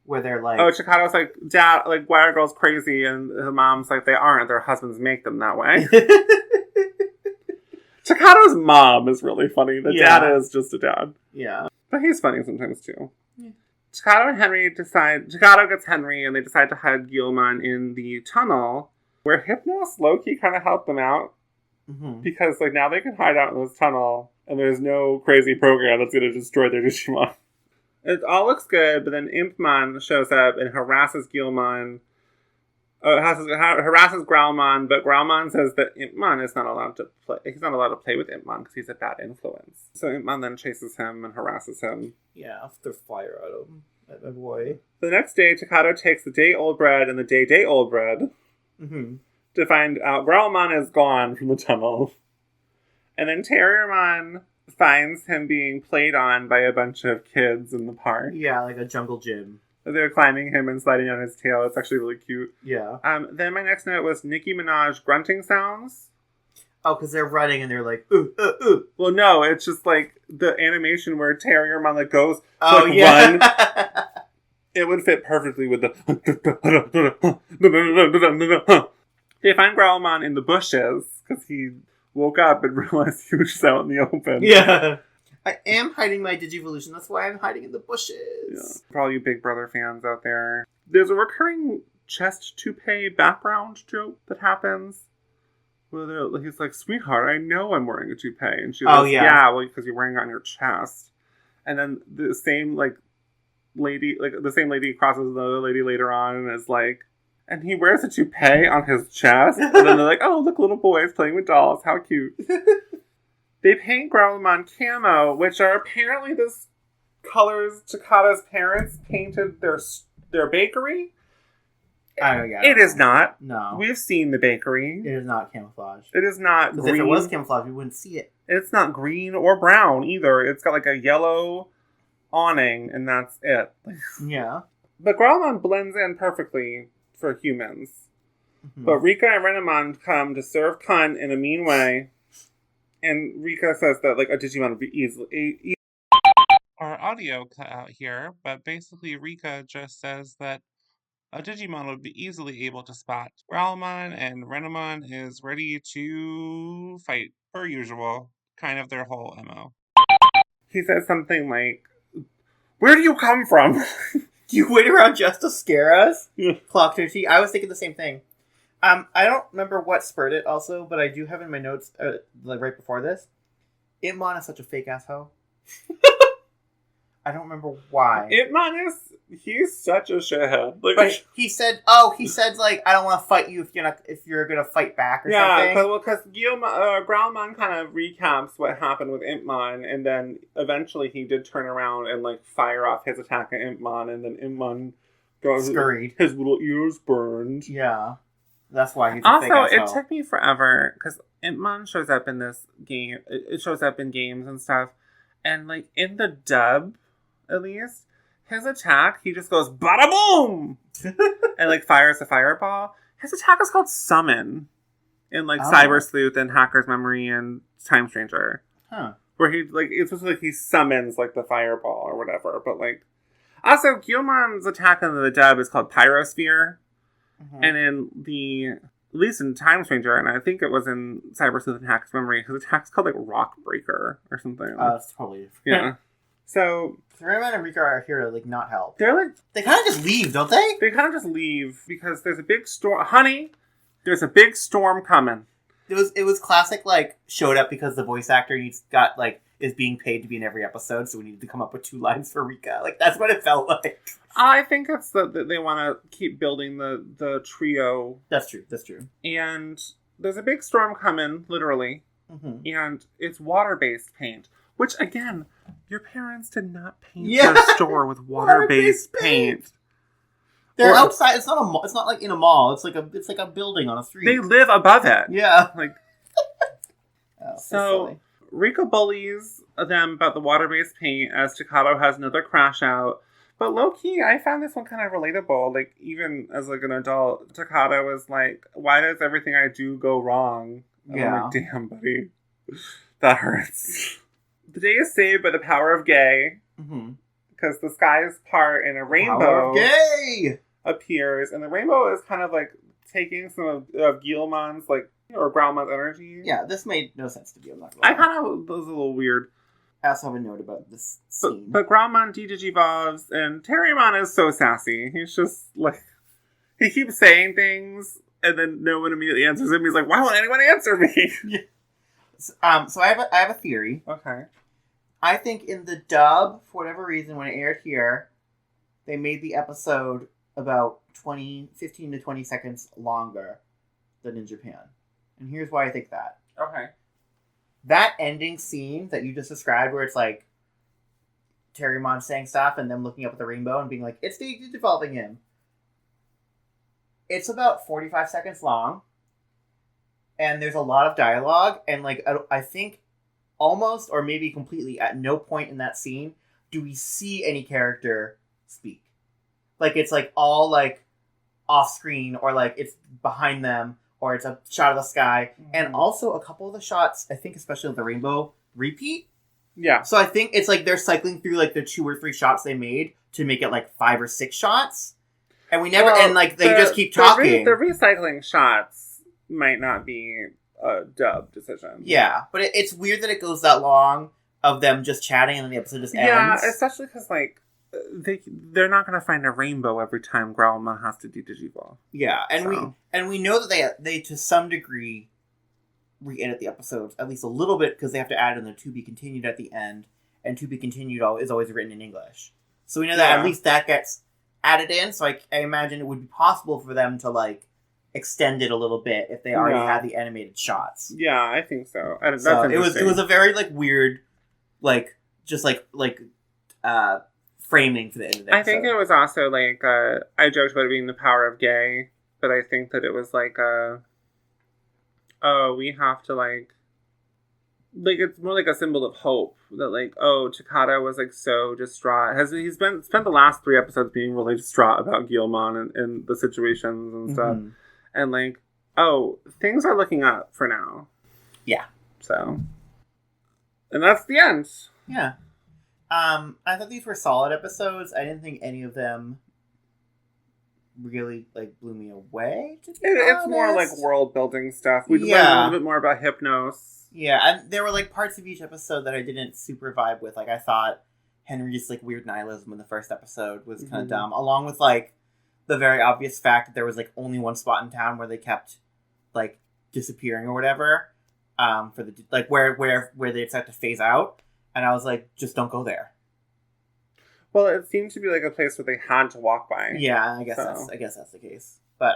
Where they're like... Oh, Takato's like, Dad, like, why are girls crazy? And her mom's like, they aren't. Their husbands make them that way. Takato's mom is really funny. The dad is just a dad. Yeah. But he's funny sometimes, too. Yeah. Takato gets Henry, and they decide to hide Guilmon in the tunnel, where Hypnos low-key kind of helped them out. Mm-hmm. Because, like, now they can hide out in this tunnel, and there's no crazy program that's going to destroy their Digimon. It all looks good, but then Impmon shows up and harasses Guilmon. Harasses Growlmon, but Growlmon says that Impmon is not allowed to play. He's not allowed to play with Impmon because he's a bad influence. So Impmon then chases him and harasses him. Yeah, throw fire at him. At my boy. The next day, Takato takes the day-old bread and the day-old bread to find out Growlmon is gone from the tunnel. And then Terriermon finds him being played on by a bunch of kids in the park. Yeah, like a jungle gym. They're climbing him and sliding on his tail. It's actually really cute. Yeah. Then my next note was Nicki Minaj grunting sounds. Oh, because they're running and they're like, ooh, ooh, ooh. Well, no, it's just like the animation where Terriermon like goes to run. It would fit perfectly with the... They find Growlmon in the bushes because he woke up and realized he was just out in the open. Yeah. I am hiding my Digivolution. That's why I'm hiding in the bushes. Yeah. For all you Big Brother fans out there, there's a recurring chest toupee background joke that happens. Where he's like, sweetheart, I know I'm wearing a toupee. And she goes, yeah, well, because you're wearing it on your chest. And then the same, lady crosses the other lady later on and is like, and he wears a toupee on his chest. And then they're like, oh, look, little boys playing with dolls. How cute. They paint Growlmon camo, which are apparently the colors Takato's parents painted their bakery. It is not. No. We've seen the bakery. It is not camouflage. It is not green. If it was camouflage, we wouldn't see it. It's not green or brown either. It's got like a yellow awning, and that's it. Yeah. But Growlmon blends in perfectly for humans. Mm-hmm. But Rika and Renamon come to serve cunt in a mean way. And Rika says that, like, a Digimon would be easily... Our audio cut out here, but basically Rika just says that a Digimon would be easily able to spot Growlmon, and Renamon is ready to fight, per usual. Kind of their whole MO. He says something like, where do you come from? You wait around just to scare us? Clock 30. I was thinking the same thing. I don't remember what spurred it also, but I do have in my notes, right before this, Itmon is such a fake ass hoe. I don't remember why. He's such a shithead. But he said, like, I don't want to fight you if you're gonna fight back or something. Yeah, because Growlmon kind of recaps what happened with Impmon, and then eventually he did turn around and, like, fire off his attack at Impmon, and then Impmon got his little ears burned. Yeah. That's why he's a fake Also, it took me forever, because Impmon shows up in this game, it shows up in games and stuff, and, like, in the dub, at least, his attack, he just goes, bada boom! And, like, fires a fireball. His attack is called Summon, in, like, Cyber Sleuth and Hacker's Memory and Time Stranger. Huh. Where he, like, it's supposed to be like he summons, like, the fireball or whatever, but, like... Also, Guilmon's attack in the dub is called Pyrosphere. Mm-hmm. And at least in Time Stranger, and I think it was in Cyber Sleuth and Hacker's Memory, his attack's called, like, Rock Breaker or something. That's totally different. Yeah. So... Renamon and Rika are here to, like, not help. They're, like... They kind of just leave, don't they? They kind of just leave, because there's a big storm... Honey, there's a big storm coming. It was classic, like, showed up because the voice actor is being paid to be in every episode, so we needed to come up with 2 lines for Rika. Like, that's what it felt like. I think it's that they want to keep building the trio. That's true. And there's a big storm coming, literally. Mm-hmm. And it's water-based paint. Which, again, your parents did not paint their store with water-based paint. They're outside. It's not like in a mall. It's like a building on a street. They live above it. Yeah. Like. So Rika bullies them about the water-based paint as Takato has another Crashout. But low-key, I found this one kind of relatable. Like, even as, like, an adult, Takato was like, why does everything I do go wrong? And I'm like, damn, buddy. That hurts. The day is saved by the power of gay. Because the sky's part in a rainbow. Power of gay! Appears. And the rainbow is kind of, like, taking some of Guilmon's, like, or Growlmon's energy. Yeah, this made no sense to me. I'm not I kind of was a little weird. I also have a note about this scene. But Growlmon de-digivolves, and Terriermon is so sassy. He's just, like, he keeps saying things, and then no one immediately answers him. He's like, why won't anyone answer me? Yeah. So I have a theory. Okay. I think in the dub, for whatever reason, when it aired here, they made the episode about 15 to 20 seconds longer than in Japan. And here's why I think that. Okay. That ending scene that you just described, where it's like Terriermon saying stuff and them looking up at the rainbow and being like, it's de-devolving him. It's about 45 seconds long. And there's a lot of dialogue. And, like, I think almost or maybe completely at no point in that scene do we see any character speak. Like, it's, like, all, like, off screen, or, like, it's behind them, or it's a shot of the sky. And also a couple of the shots, I think especially with the rainbow, repeat. Yeah. So I think it's like they're cycling through, like, the 2 or 3 shots they made to make it, like, 5 or 6 shots. And we never, and, like, they just keep talking. The recycling shots might not be a dub decision. Yeah, but it's weird that it goes that long of them just chatting and then the episode just ends. Yeah, especially because, like, they're not going to find a rainbow every time Growlmon has to de-digivolve. Yeah, and we know that they to some degree re-edit the episodes at least a little bit, because they have to add in the to be continued at the end, and to be continued is always written in English. So we know that at least that gets added in. So I imagine it would be possible for them to, like, extend it a little bit if they already had the animated shots. Yeah, I think so. So it was a very, like, weird, like, just like framing for the end of the episode. I think it was also, like, I joked about it being the power of gay, but I think that it was, like, we have to, like, it's more like a symbol of hope, that, like, Takato was, like, so distraught. He's spent the last 3 episodes being really distraught about Guilmon and the situations and stuff. And, like, things are looking up for now. Yeah. So. And that's the end. Yeah. I thought these were solid episodes. I didn't think any of them really, like, blew me away, to be honest. It's more like world building stuff. We learned a little bit more about Hypnos. Yeah, and there were, like, parts of each episode that I didn't super vibe with. Like, I thought Henry's, like, weird nihilism in the first episode was kind of dumb, along with, like, the very obvious fact that there was, like, only one spot in town where they kept, like, disappearing or whatever, for the, like, where they decided to phase out. And I was like, just don't go there. Well, it seemed to be, like, a place where they had to walk by. Yeah, I guess that's the case. But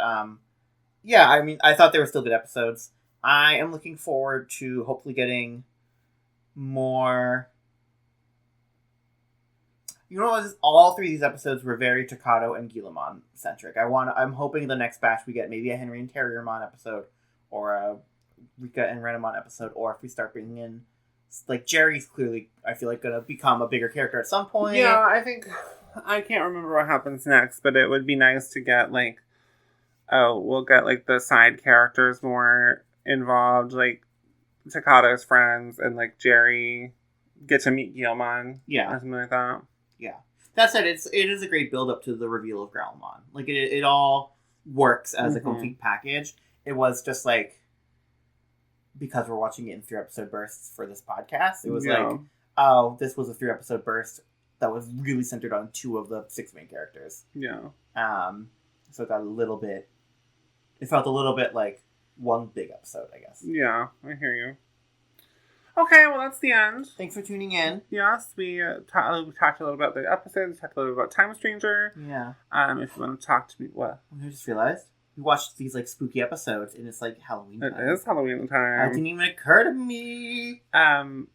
yeah, I mean, I thought they were still good episodes. I am looking forward to hopefully getting more. You know, all 3 of these episodes were very Takato and Guilmon centric. I'm hoping the next batch we get maybe a Henry and Terriermon episode, or a Rika and Renamon episode, or if we start bringing in, like, Jerry's clearly, I feel like, gonna become a bigger character at some point. Yeah, I think, I can't remember what happens next, but it would be nice to get, like, we'll get, like, the side characters more involved, like Takato's friends and, like, Jerry get to meet Guilmon. Yeah. Or something like that. Yeah. That said, it is a great build up to the reveal of Growlmon. Like, it all works as a complete package. It was just, like, because we're watching it in 3-episode bursts for this podcast, it was like, this was a 3-episode burst that was really centered on 2 of the 6 main characters. Yeah. So it got it felt a little bit like one big episode, I guess. Yeah, I hear you. Okay, well, that's the end. Thanks for tuning in. Yes, we talked a little about the episodes, talked a little about Time Stranger. Yeah. If you want to talk to me, what? I just realized we watched these, like, spooky episodes, and it's, like, Halloween time. It is Halloween time. That didn't even occur to me. So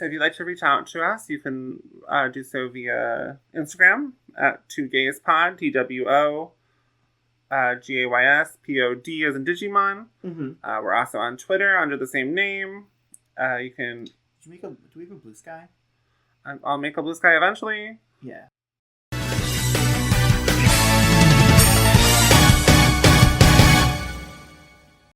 if you'd like to reach out to us, you can do so via Instagram at 2gayspod, TWO. GAYSPOD as in Digimon. We're also on Twitter under the same name. You can. Do we have a blue sky? I'll make a blue sky eventually. Yeah.